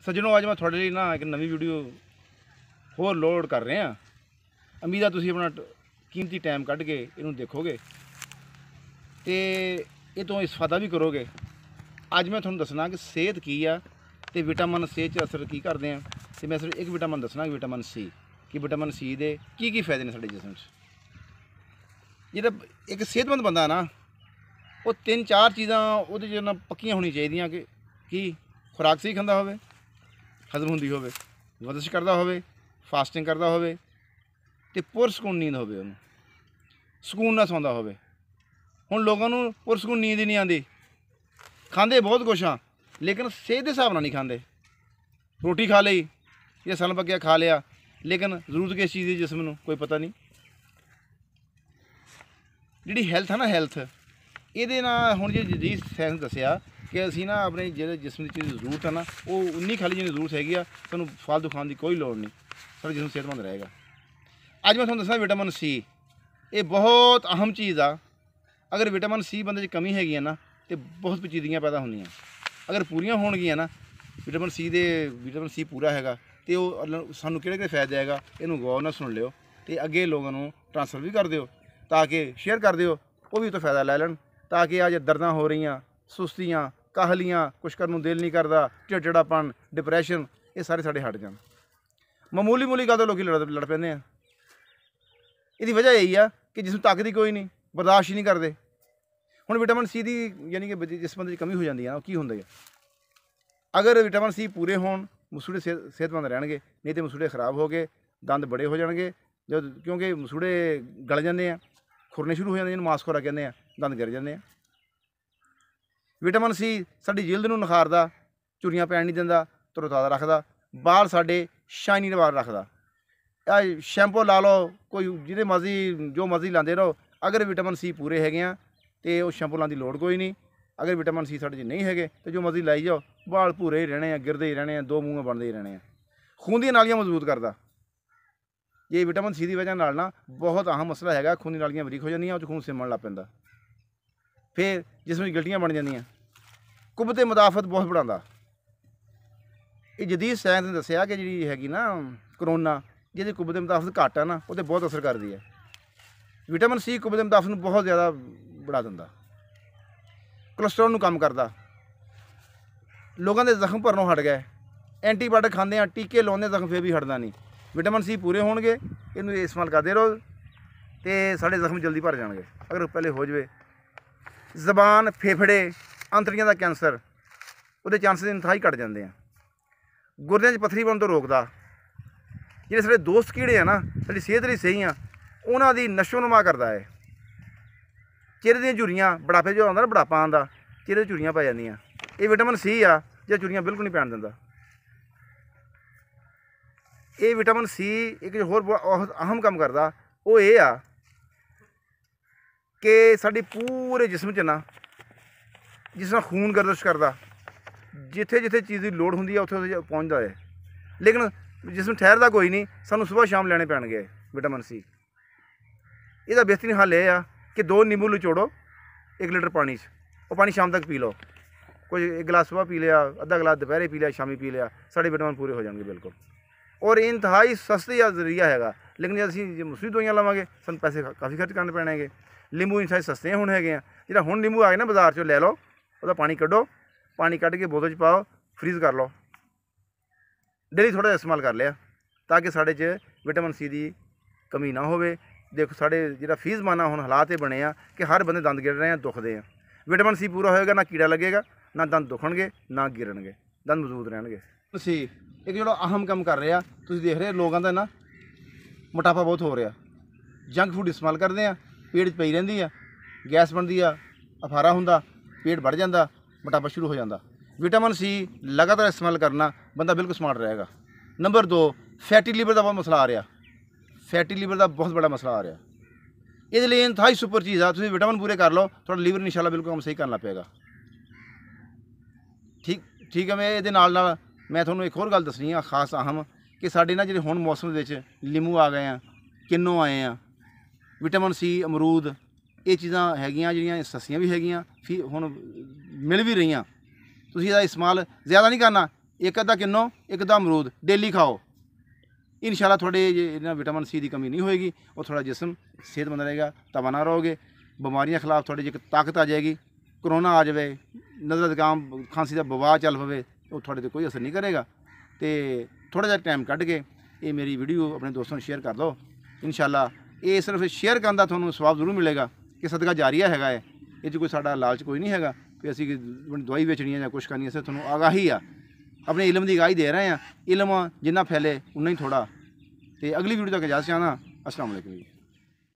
सज्जनों अज मैं थोड़े लिए ना एक नवी वीडियो होर लोड कर रहे हैं। उम्मीद है तुसीं अपना कीमती टाइम कढ़ के इनू देखोगे तो ये तो इस्फादा भी करोगे। अज मैं थोड़ा दसना कि सेहत की आ ते विटामिन सेहत असर की करते हैं। तो मैं सिर्फ एक विटामिन दसना विटामिन सी कि विटामिन सी के की फायदे ने साडे जिस्म जो एक सेहतमंद बंदा ना वो 3-4 चीज़ां उहदे च ना पक्कियां होनी चाहिए कि खुराक सही खांदा होवे, हजम होंदी होवे, वर्जिश करदा होवे, फास्टिंग करदा होवे ते पुरसकून नींद होवे, उहनूं सुकून नाल सौंदा होवे। हुण लोकां नूं पुरसकून नींद ही नहीं आंदी, खांदे बहुत कुछ हाँ लेकिन सेहत के हिसाब नाल नहीं खांदे। रोटी खा लई या सन पक्या खा लिया लेकिन जरूरत किस चीज़ की जिस्म नूं कोई पता नहीं। जिहड़ी हैल्थ है ना हैल्थ ये हुण जो जदीद साइंस दस्सिया कि असीं ना अपने जो जिस्म की चीज़ जरूरत है ना वो उन्नी खाली जिन्नी जरूरत हैगी आ, सानूं फालतू खाने की कोई लोड़ नहीं, साडा जिस्म सेहतमंद रहेगा। अज मैं तुहानूं दस्सना विटामिन सी ये बहुत अहम चीज़ आ। अगर विटामिन सी बंदे च कमी हैगी ना तो बहुत पेचीदगियां पैदा होंदियां। अगर पूरियां होणगियां ना विटामिन सी पूरा हैगा तो सानूं किहड़े फायदे आएगा इनू गौर नाल सुन लिओ तो अगे लोगों नूं ट्रांसफर भी कर दिओ ताकि शेयर कर दिओ वो भी तो फायदा लै लैन ताकि अज दर्दां हो रही सुस्तियां काहलियां कुछ करने दिल नहीं करता चिड़चिड़ापन डिप्रैशन ये सारे साढ़े हट जान। मामूली गल तो लोग लड़ पैंदे आ। इसकी वजह यही है कि जिसमें ताकत ही कोई नहीं बर्दाश्त ही नहीं करते। हुण विटामिन सी की यानी कि जिस बंदे की कमी हो जाती है ना की होंदा है। अगर विटामिन सी पूरे होण मसूड़े सेहतमंद रहणगे, नहीं तो मसूड़े खराब हो गए, दंद बड़े हो जाएंगे जब क्योंकि मसूड़े गल जाते हैं, खुरने शुरू हो जाते हैं, मास खुरा कहते हैं, दंद गिर जाते हैं। विटामिन सी साडी जिल्द नूं निखारदा, झुर्रियां पैण नहीं दिंदा, तरोताज़ा रखदा, बाल साडे शाइनी वाल रखदा। शैंपू ला लो कोई जिहदे मर्जी जो मर्जी लाते रहो, अगर विटामिन सी पूरे हैगे तो वो शैंपू लाने की लोड़ कोई नहीं। अगर विटामिन सी साढ़े नहीं है तो जो मर्जी लाई जाओ बाल भूरे ही रहने, गिरते ही रहने, दो मूँह बनते ही रहने। खून दी नालियां मजबूत करता ये विटामिन सी की वजह नाल ना बहुत अहम मसला है। खून दी नालियां बरीक हो जांदियां, खून सिमण लग पैंदा, फिर जिसमें गिल्टियां बन जांदियां, कुब्बत मुदाफत बहुत बढ़ाता। ये जदीद साइंस ने दस्सिया कि जी हैगी ना करोना जिहदी कुब्बत मुदाफत घट है ना वो बहुत असर करती है। विटामिन सी कुब्बत मुदाफत नूं बहुत ज़्यादा बढ़ा दिंदा, कोलेस्ट्रॉल नूं कम करदा, लोगों के जख्म भरनों हट गए। एंटीबायोटिक खांदे आ, टीके लाउंदे जख्म फिर भी हटदा नहीं। विटामिन सी पूरे होणगे इनू इस्तेमाल करते रहो तो साढ़े जख्म जल्दी भर जाएंगे। अगर पहले हो जाए जबान फेफड़े अंतड़ियां का कैंसर वो चांसिस इंतहाई घट जाते हैं। गुरदियां च पत्थरी बनने तो रोकदा। जिहड़े साडे दोस्त कीड़े हैं ना साडी सेहत लई सही आ उन्हां दी नशो नुमा करदा है। चेहरे दी झुर्रियां बुढ़ापे जो आउंदा ना बुढ़ापा आउंदा चेहरे दी झुर्रियां पै जांदियां, ये विटामिन सी आ जो झुर्रियां बिल्कुल नहीं पैण दिंदा। ये विटामिन सी एक होर बहुत अहम काम करदा वो ये आ कि साडी पूरे जिस्म च ना जिस तरह खून गर्दिश करदा, जिथे जिथे चीज़ की लोड़ होंदी है उत्थे उत्थे पहुँचता है, लेकिन जिसम ठहरदा कोई नहीं। सानूं सुबह शाम लैने पैणगे विटामिन सी। इसदा बेहतरीन हल यह आ कि 2 नींबू निचोड़ो 1 लीटर पानी वो पानी शाम तक पी लो। कोई 1 गिलास सुबह पी लिया, अद्धा गिलास दोपहरे पी लिया, शामी पी लिया, साढ़े विटामिन पूरे हो जाएंगे बिल्कुल। और इंतहाई सस्ती जरिया है, लेकिन जब असीं मुफ्त दवाइयां लवांगे सानूं पैसे काफ़ी खर्च करने पैणगे। लींबू इंतहाई सस्ते हुण हैगे जिहड़ा हुण नींबू आ गए ना बाजार चों लै लो, ਉਹਦਾ पानी कड्डो, पानी कड्ढ के बोतल च पाओ, फ्रीज़ कर लो, डेली थोड़ा जिहा इस्तेमाल कर लिया ताकि साढ़े च विटामिन सी की कमी ना होवे। देखो साढ़े जिहड़ा फी ज़माना हुण हालात ये बने कि हर बंदे दंद गिर रहे हैं, दुखते हैं। विटामिन सी पूरा होएगा ना कीड़ा लगेगा, ना दंद दुखणगे, ना गिरनगे, दंद मजबूत रहणगे। सी एक जो अहम काम कर रहा तुसीं देख रहे लोगों का ना मोटापा बहुत हो रहा। जंक फूड इस्तेमाल करते हैं, पेट पई रहिंदी आ, गैस बनती आ, अफारा हुंदा, पेट बढ़ जाता, मोटापा शुरू हो जाता। विटामिन सी लगातार इस्तेमाल करना बंदा बिल्कुल स्मार्ट रहेगा। नंबर 2 फैटी लीवर का बहुत मसला आ रहा, फैटी लीवर का बहुत बड़ा मसला आ रहा। ये लिए इंतहाई सुपर चीज़ आ, तुसीं विटामिन पूरे कर लो थोड़ा लीवर इंशाल्लाह बिल्कुल काम सही करना पेगा। ठीक है। मैं ये मैं थोड़ा एक होर गल दसनी आ खास अहम कि साढ़े ना जो हुण मौसम लीमू आ गए हैं, किन्नू आए हैं, विटामिन सी अमरूद ये चीज़ां हैगियां जिहड़ियां सस्तियां भी हैगियां, हुण मिल भी रही। तुसीं इसदा इस्तेमाल ज़्यादा नहीं करना, ਇੱਕ ਅੱਧਾ ਕਿੰਨੋ ਇੱਕ ਅੱਧਾ ਅਮਰੂਦ ਡੇਲੀ ਖਾਓ। ਇਨਸ਼ਾਅੱਲਾ ਤੁਹਾਡੇ ਇਹਨਾਂ ਵਿਟਾਮਿਨ ਸੀ ਦੀ ਕਮੀ ਨਹੀਂ ਹੋਏਗੀ, ਉਹ ਥੋੜਾ ਜਿਸਮ ਸਿਹਤਮੰਦ ਰਹੇਗਾ, ਤਵਾਨਾ ਰਹੋਗੇ, ਬਿਮਾਰੀਆਂ ਖਿਲਾਫ ਤੁਹਾਡੇ 'ਚ ਇੱਕ ਤਾਕਤ ਆ ਜਾਏਗੀ। ਕਰੋਨਾ ਆ ਜਾਵੇ, ਨਜ਼ਲਾ ਜ਼ੁਕਾਮ ਖਾਂਸੀ ਦਾ ਵਬਾ ਚੱਲ ਪਵੇ, ਉਹ ਤੁਹਾਡੇ 'ਤੇ ਕੋਈ ਅਸਰ ਨਹੀਂ ਕਰੇਗਾ। ਤੇ ਥੋੜ੍ਹਾ ਜਿਹਾ ਟਾਈਮ ਕੱਢ ਕੇ ਇਹ ਮੇਰੀ ਵੀਡੀਓ ਆਪਣੇ ਦੋਸਤਾਂ ਨੂੰ ਸ਼ੇਅਰ ਕਰ ਦਿਓ। ਇਨਸ਼ਾਅੱਲਾ ਇਹ ਸਿਰਫ ਸ਼ੇਅਰ ਕਰਨ ਦਾ ਤੁਹਾਨੂੰ ਸਵਾਬ ਜ਼ਰੂਰ ਮਿਲੇਗਾ ਕਿ ਸਦਕਾ ਜਾਰੀਆ ਹੈਗਾ ਹੈ। ਇਹ 'ਚ ਕੋਈ ਸਾਡਾ ਲਾਲਚ ਕੋਈ ਨਹੀਂ ਹੈਗਾ ਕਿ ਅਸੀਂ ਦਵਾਈ ਵੇਚਣੀ ਹੈ ਜਾਂ ਕੁਛ ਕਰਨੀ ਹੈ। ਸਿਰਫ ਤੁਹਾਨੂੰ ਆਗਾਹੀ ਆ, ਆਪਣੇ ਇਲਮ ਦੀ ਆਗਾਹੀ ਦੇ ਰਹੇ ਹਾਂ। ਇਲਮ ਜਿੰਨਾ ਫੈਲੇ ਉਨਾ ਹੀ ਥੋੜ੍ਹਾ। ਤੇ ਅਗਲੀ ਵੀਡੀਓ ਤੱਕ ਇਜਾਜ਼ਤ ਚਾਹੁੰਦਾ। अस्सलाम वालेकुम।